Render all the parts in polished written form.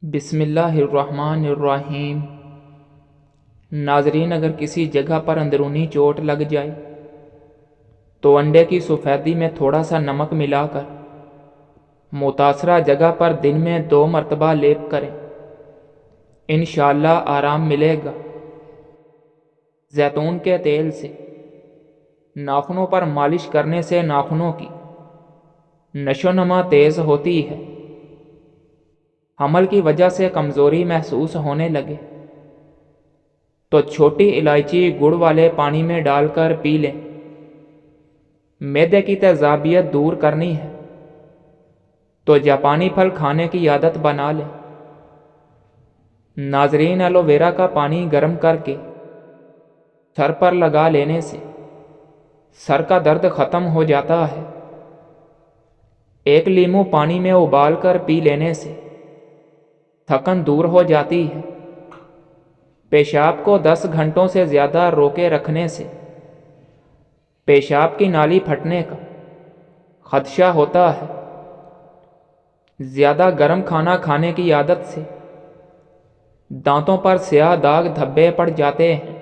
بسم اللہ الرحمن الرحیم۔ ناظرین، اگر کسی جگہ پر اندرونی چوٹ لگ جائے تو انڈے کی سفیدی میں تھوڑا سا نمک ملا کر متاثرہ جگہ پر دن میں 2 مرتبہ لیپ کریں، انشاءاللہ آرام ملے گا۔ زیتون کے تیل سے ناخنوں پر مالش کرنے سے ناخنوں کی نشو و نما تیز ہوتی ہے۔ حمل کی وجہ سے کمزوری محسوس ہونے لگے تو چھوٹی الائچی گڑ والے پانی میں ڈال کر پی لیں۔ معدے کی تیزابیت دور کرنی ہے تو جاپانی پھل کھانے کی عادت بنا لیں۔ ناظرین، ایلو ویرا کا پانی گرم کر کے سر پر لگا لینے سے سر کا درد ختم ہو جاتا ہے۔ 1 لیمو پانی میں ابال کر پی لینے سے تھکن دور ہو جاتی ہے۔ پیشاب کو 10 گھنٹوں سے زیادہ روکے رکھنے سے پیشاب کی نالی پھٹنے کا خدشہ ہوتا ہے۔ زیادہ گرم کھانا کھانے کی عادت سے دانتوں پر سیاہ داغ دھبے پڑ جاتے ہیں۔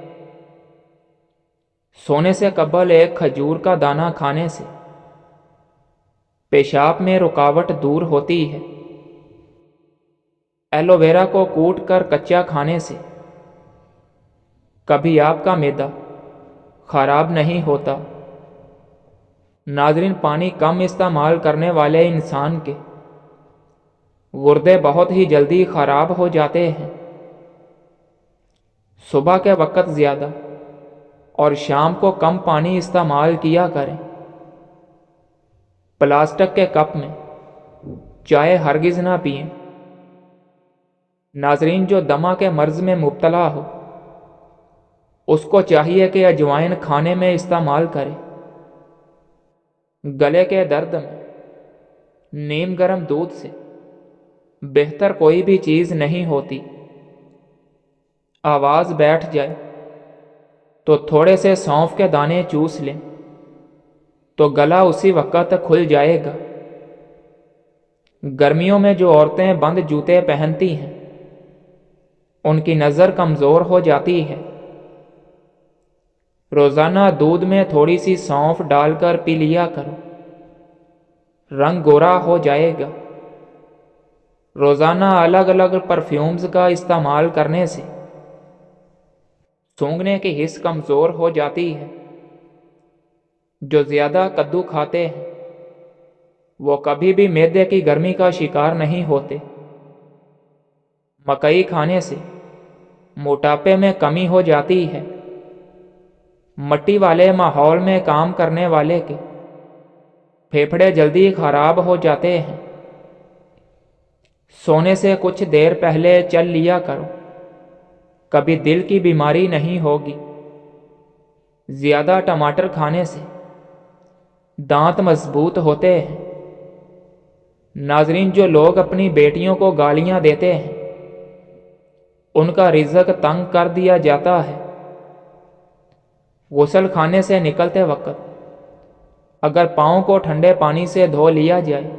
سونے سے قبل 1 کھجور کا دانہ کھانے سے پیشاب میں رکاوٹ دور ہوتی ہے۔ ایلو ویرا کو کوٹ کر کچا کھانے سے کبھی آپ کا معدہ خراب نہیں ہوتا۔ ناظرین، پانی کم استعمال کرنے والے انسان کے گردے بہت ہی جلدی خراب ہو جاتے ہیں۔ صبح کے وقت زیادہ اور شام کو کم پانی استعمال کیا کریں۔ پلاسٹک کے کپ میں چائے ہرگز نہ پئیں۔ ناظرین، جو دمہ کے مرض میں مبتلا ہو اس کو چاہیے کہ اجوائن کھانے میں استعمال کرے۔ گلے کے درد میں نیم گرم دودھ سے بہتر کوئی بھی چیز نہیں ہوتی۔ آواز بیٹھ جائے تو تھوڑے سے سونف کے دانے چوس لیں تو گلا اسی وقت کھل جائے گا۔ گرمیوں میں جو عورتیں بند جوتے پہنتی ہیں ان کی نظر کمزور ہو جاتی ہے۔ روزانہ دودھ میں تھوڑی سی سونف ڈال کر پی لیا کرو، رنگ گورا ہو جائے گا۔ روزانہ الگ الگ پرفیومز کا استعمال کرنے سے سونگھنے کی حس کمزور ہو جاتی ہے۔ جو زیادہ کدو کھاتے ہیں وہ کبھی بھی معدے کی گرمی کا شکار نہیں ہوتے۔ مکئی کھانے سے موٹاپے میں کمی ہو جاتی ہے۔ مٹی والے ماحول میں کام کرنے والے کے پھیپھڑے جلدی خراب ہو جاتے ہیں۔ سونے سے کچھ دیر پہلے چل لیا کرو، کبھی دل کی بیماری نہیں ہوگی۔ زیادہ ٹماٹر کھانے سے دانت مضبوط ہوتے ہیں۔ ناظرین، جو لوگ اپنی بیٹیوں کو گالیاں دیتے ہیں ان کا رزق تنگ کر دیا جاتا ہے۔ غسل خانے سے نکلتے وقت اگر پاؤں کو ٹھنڈے پانی سے دھو لیا جائے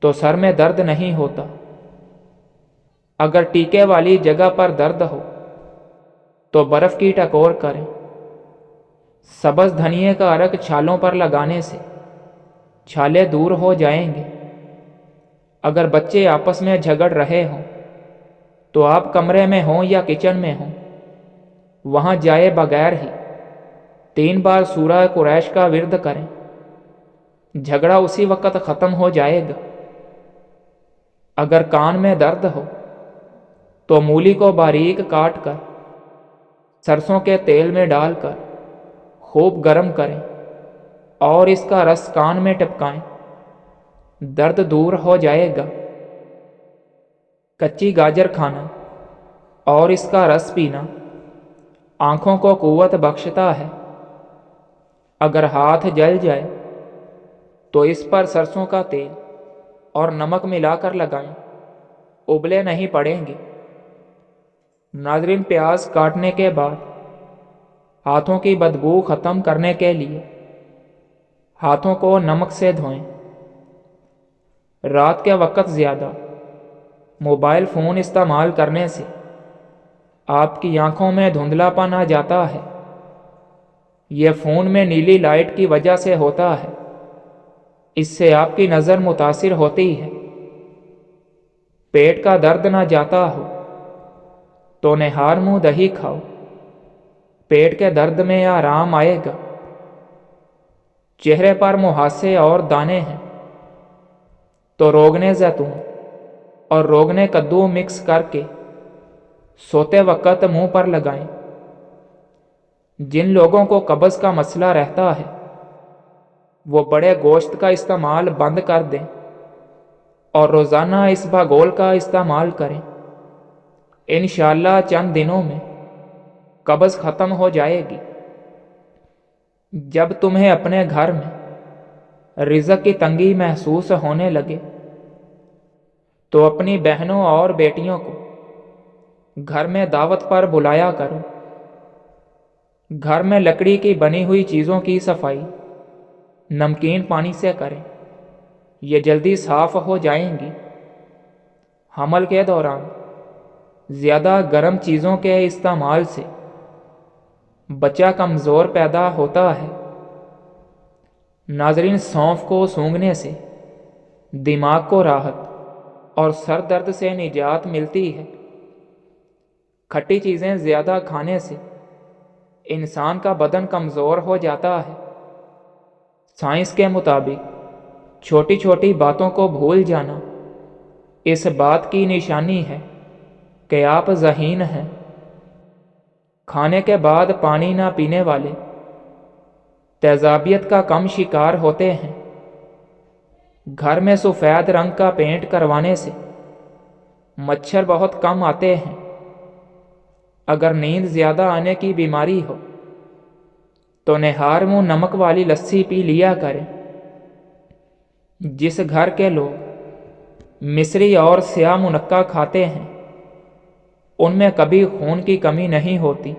تو سر میں درد نہیں ہوتا۔ اگر ٹیکے والی جگہ پر درد ہو تو برف کی ٹکور کریں۔ سبز دھنیے کا عرق چھالوں پر لگانے سے چھالے دور ہو جائیں گے۔ اگر بچے آپس میں جھگڑ رہے ہوں تو آپ کمرے میں ہوں یا کچن میں ہوں، وہاں جائے بغیر ہی 3 بار سورہ قریش کا ورد کریں، جھگڑا اسی وقت ختم ہو جائے گا۔ اگر کان میں درد ہو تو مولی کو باریک کاٹ کر سرسوں کے تیل میں ڈال کر خوب گرم کریں اور اس کا رس کان میں ٹپکائیں، درد دور ہو جائے گا۔ کچی گاجر کھانا اور اس کا رس پینا آنکھوں کو قوت بخشتا ہے۔ اگر ہاتھ جل جائے تو اس پر سرسوں کا تیل اور نمک ملا کر لگائیں، ابلے نہیں پڑیں گے۔ ناظرین، پیاز کاٹنے کے بعد ہاتھوں کی بدبو ختم کرنے کے لیے ہاتھوں کو نمک سے دھوئیں۔ رات کے وقت زیادہ موبائل فون استعمال کرنے سے آپ کی آنکھوں میں دھندلا پن آ جاتا ہے۔ یہ فون میں نیلی لائٹ کی وجہ سے ہوتا ہے، اس سے آپ کی نظر متاثر ہوتی ہے۔ پیٹ کا درد نہ جاتا ہو تو نہار منہ دہی کھاؤ، پیٹ کے درد میں آرام آئے گا۔ چہرے پر مہاسے اور دانے ہیں تو روغن زیتون اور روغن کدو مکس کر کے سوتے وقت منہ پر لگائیں۔ جن لوگوں کو قبض کا مسئلہ رہتا ہے وہ بڑے گوشت کا استعمال بند کر دیں اور روزانہ اس بھگول کا استعمال کریں۔ انشاءاللہ چند دنوں میں قبض ختم ہو جائے گی۔ جب تمہیں اپنے گھر میں رزق کی تنگی محسوس ہونے لگے تو اپنی بہنوں اور بیٹیوں کو گھر میں دعوت پر بلایا کرو۔ گھر میں لکڑی کی بنی ہوئی چیزوں کی صفائی نمکین پانی سے کریں، یہ جلدی صاف ہو جائیں گی۔ حمل کے دوران زیادہ گرم چیزوں کے استعمال سے بچہ کمزور پیدا ہوتا ہے۔ ناظرین، سونف کو سونگھنے سے دماغ کو راحت اور سر درد سے نجات ملتی ہے۔ کھٹی چیزیں زیادہ کھانے سے انسان کا بدن کمزور ہو جاتا ہے۔ سائنس کے مطابق چھوٹی چھوٹی باتوں کو بھول جانا اس بات کی نشانی ہے کہ آپ ذہین ہیں۔ کھانے کے بعد پانی نہ پینے والے تیزابیت کا کم شکار ہوتے ہیں۔ گھر میں سفید رنگ کا پینٹ کروانے سے مچھر بہت کم آتے ہیں۔ اگر نیند زیادہ آنے کی بیماری ہو تو نہار منہ نمک والی لسی پی لیا کریں۔ جس گھر کے لوگ مصری اور سیاہ منقع کھاتے ہیں ان میں کبھی خون کی کمی نہیں ہوتی۔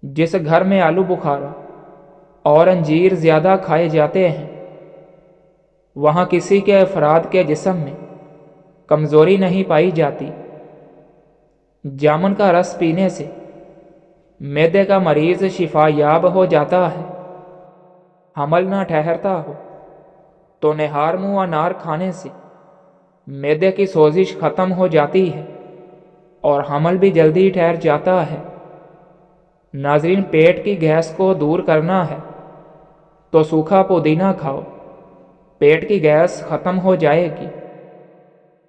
جس گھر میں آلو بخارا اور انجیر زیادہ کھائے جاتے ہیں وہاں کسی کے افراد کے جسم میں کمزوری نہیں پائی جاتی۔ جامن کا رس پینے سے معدے کا مریض شفا یاب ہو جاتا ہے۔ حمل نہ ٹھہرتا ہو تو نہار منہ انار کھانے سے معدے کی سوزش ختم ہو جاتی ہے اور حمل بھی جلدی ٹھہر جاتا ہے۔ ناظرین، پیٹ کی گیس کو دور کرنا ہے تو سوکھا پودینہ کھاؤ، پیٹ کی گیس ختم ہو جائے گی۔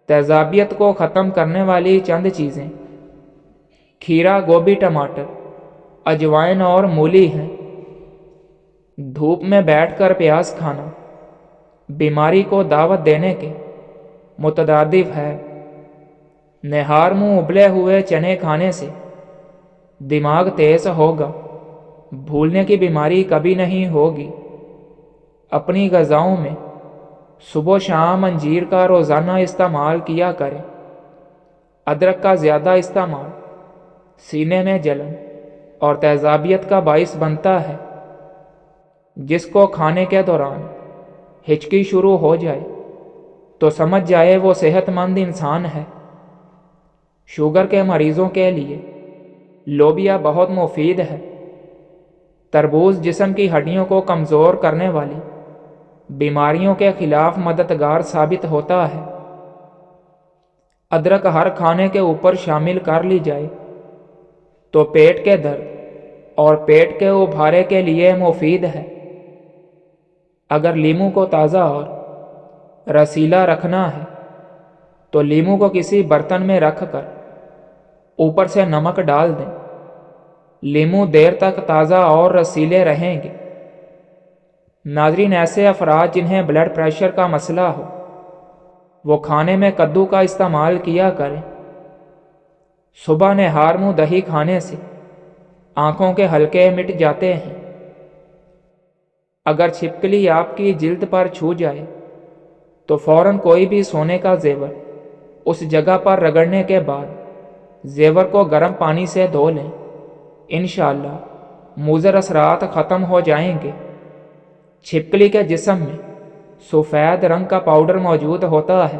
تیزابیت کو ختم کرنے والی چند چیزیں کھیرا، گوبھی، ٹماٹر، اجوائن اور مولی ہیں۔ دھوپ میں بیٹھ کر پیاز کھانا بیماری کو دعوت دینے کے مترادف ہے۔ نہار منہ ابلے ہوئے چنے کھانے سے دماغ تیز ہوگا، بھولنے کی بیماری کبھی نہیں ہوگی۔ اپنی غذاؤں میں صبح و شام انجیر کا روزانہ استعمال کیا کریں۔ ادرک کا زیادہ استعمال سینے میں جلن اور تیزابیت کا باعث بنتا ہے۔ جس کو کھانے کے دوران ہچکی شروع ہو جائے تو سمجھ جائے وہ صحت مند انسان ہے۔ شوگر کے مریضوں کے لیے لوبیا بہت مفید ہے۔ تربوز جسم کی ہڈیوں کو کمزور کرنے والی بیماریوں کے خلاف مددگار ثابت ہوتا ہے۔ ادرک ہر کھانے کے اوپر شامل کر لی جائے تو پیٹ کے درد اور پیٹ کے ابھارے کے لیے مفید ہے۔ اگر لیموں کو تازہ اور رسیلا رکھنا ہے تو لیموں کو کسی برتن میں رکھ کر اوپر سے نمک ڈال دیں۔ لیموں دیر تک تازہ اور رسیلے رہیں گے۔ ناظرین، ایسے افراد جنہیں بلڈ پریشر کا مسئلہ ہو وہ کھانے میں کدو کا استعمال کیا کریں۔ صبح نہار منہ دہی کھانے سے آنکھوں کے حلقے مٹ جاتے ہیں۔ اگر چھپکلی آپ کی جلد پر چھو جائے تو فوراً کوئی بھی سونے کا زیور اس جگہ پر رگڑنے کے بعد زیور کو گرم پانی سے دھو لیں۔ انشاءاللہ مضر اثرات ختم ہو جائیں گے۔ چھپکلی کے جسم میں سفید رنگ کا پاؤڈر موجود ہوتا ہے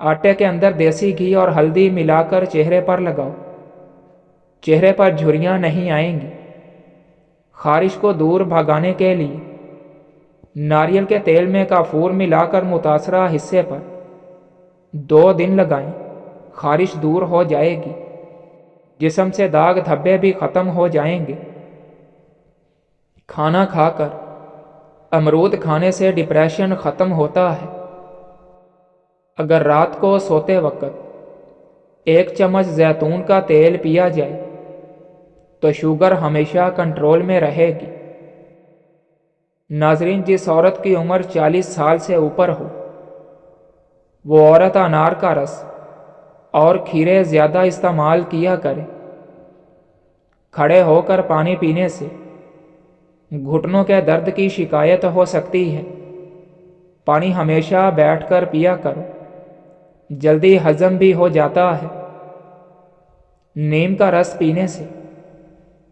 آٹے کے اندر دیسی گھی اور ہلدی ملا کر چہرے پر لگاؤ، چہرے پر جھریاں نہیں آئیں گی۔ خارش کو دور بھگانے کے لیے ناریل کے تیل میں کافور ملا کر متاثرہ حصے پر 2 دن لگائیں، خارش دور ہو جائے گی، جسم سے داغ دھبے بھی ختم ہو جائیں گے۔ کھانا کھا کر امرود کھانے سے ڈپریشن ختم ہوتا ہے۔ اگر رات کو سوتے وقت 1 چمچ زیتون کا تیل پیا جائے تو شوگر ہمیشہ کنٹرول میں رہے گی۔ ناظرین، جس عورت کی عمر 40 سال سے اوپر ہو وہ عورت انار کا رس اور کھیرے زیادہ استعمال کیا کرے۔ کھڑے ہو کر پانی پینے سے گھٹنوں کے درد کی شکایت ہو سکتی ہے۔ پانی ہمیشہ بیٹھ کر پیا کرو، جلدی ہضم بھی ہو جاتا ہے۔ نیم کا رس پینے سے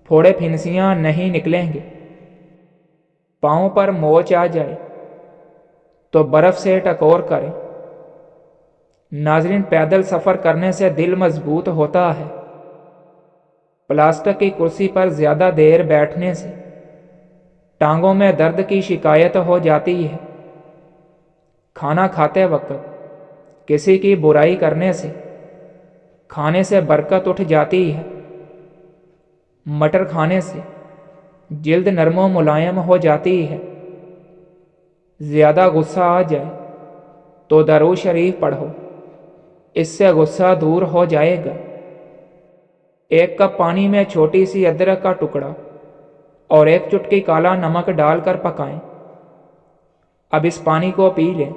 پھوڑے پھنسیاں نہیں نکلیں گے۔ پاؤں پر موچ آ جائے تو برف سے ٹکور کریں۔ ناظرین، پیدل سفر کرنے سے دل مضبوط ہوتا ہے۔ پلاسٹک کی کرسی پر زیادہ دیر بیٹھنے سے ٹانگوں میں درد کی شکایت ہو جاتی ہے۔ کھانا کھاتے وقت کسی کی برائی کرنے سے کھانے سے برکت اٹھ جاتی ہے۔ مٹر کھانے سے جلد نرم و ملائم ہو جاتی ہے۔ زیادہ غصہ آ جائے تو درود شریف پڑھو، اس سے غصہ دور ہو جائے گا۔ 1 کپ پانی میں چھوٹی سی ادرک کا ٹکڑا اور 1 چٹکی کالا نمک ڈال کر پکائیں۔ اب اس پانی کو پی لیں،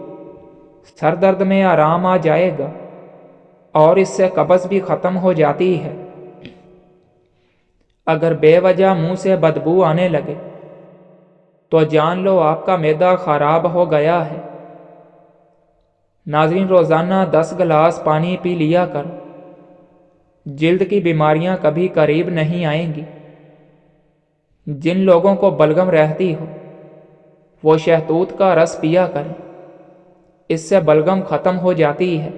سر درد میں آرام آ جائے گا اور اس سے قبض بھی ختم ہو جاتی ہے۔ اگر بے وجہ منہ سے بدبو آنے لگے تو جان لو آپ کا معدہ خراب ہو گیا ہے۔ ناظرین، روزانہ 10 گلاس پانی پی لیا کر، جلد کی بیماریاں کبھی قریب نہیں آئیں گی۔ جن لوگوں کو بلغم رہتی ہو وہ شہتوت کا رس پیا کریں، اس سے بلغم ختم ہو جاتی ہے۔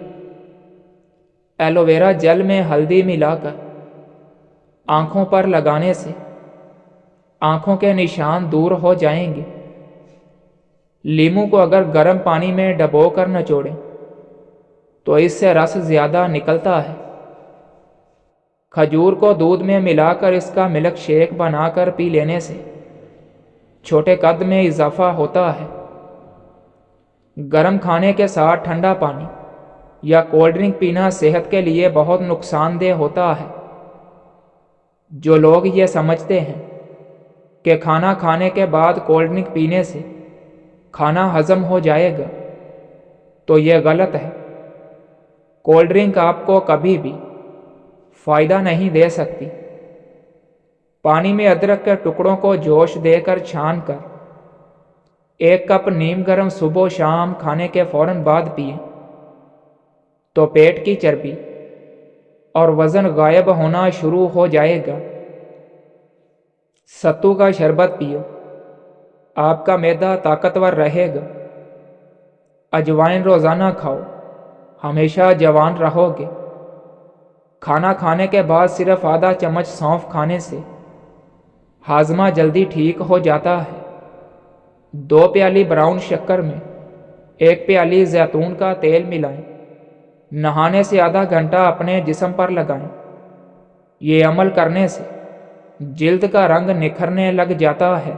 ایلو ویرا جل میں ہلدی ملا کر آنکھوں پر لگانے سے آنکھوں کے نشان دور ہو جائیں گے۔ لیموں کو اگر گرم پانی میں ڈبو کر نچوڑیں تو اس سے رس زیادہ نکلتا ہے۔ کھجور کو دودھ میں ملا کر اس کا ملک شیک بنا کر پی لینے سے چھوٹے قد میں اضافہ ہوتا ہے۔ گرم کھانے کے ساتھ ٹھنڈا پانی یا کولڈ ڈرنک پینا صحت کے لیے بہت نقصان دہ ہوتا ہے۔ جو لوگ یہ سمجھتے ہیں کہ کھانا کھانے کے بعد کولڈ ڈرنک پینے سے کھانا ہضم ہو جائے گا تو یہ غلط ہے۔ کولڈ ڈرنک آپ کو کبھی بھی فائدہ نہیں دے سکتی۔ پانی میں ادرک کے ٹکڑوں کو جوش دے کر چھان کر 1 کپ نیم گرم صبح و شام کھانے کے فوراً بعد پئیں تو پیٹ کی چربی اور وزن غائب ہونا شروع ہو جائے گا۔ ستو کا شربت پیو، آپ کا معدہ طاقتور رہے گا۔ اجوائن روزانہ کھاؤ، ہمیشہ جوان رہو گے۔ کھانا کھانے کے بعد صرف آدھا چمچ سونف کھانے سے ہاضمہ جلدی ٹھیک ہو جاتا ہے۔ 2 پیالی براؤن شکر میں 1 پیالی زیتون کا تیل ملائیں۔ نہانے سے آدھا گھنٹہ اپنے جسم پر لگائیں۔ یہ عمل کرنے سے جلد کا رنگ نکھرنے لگ جاتا ہے۔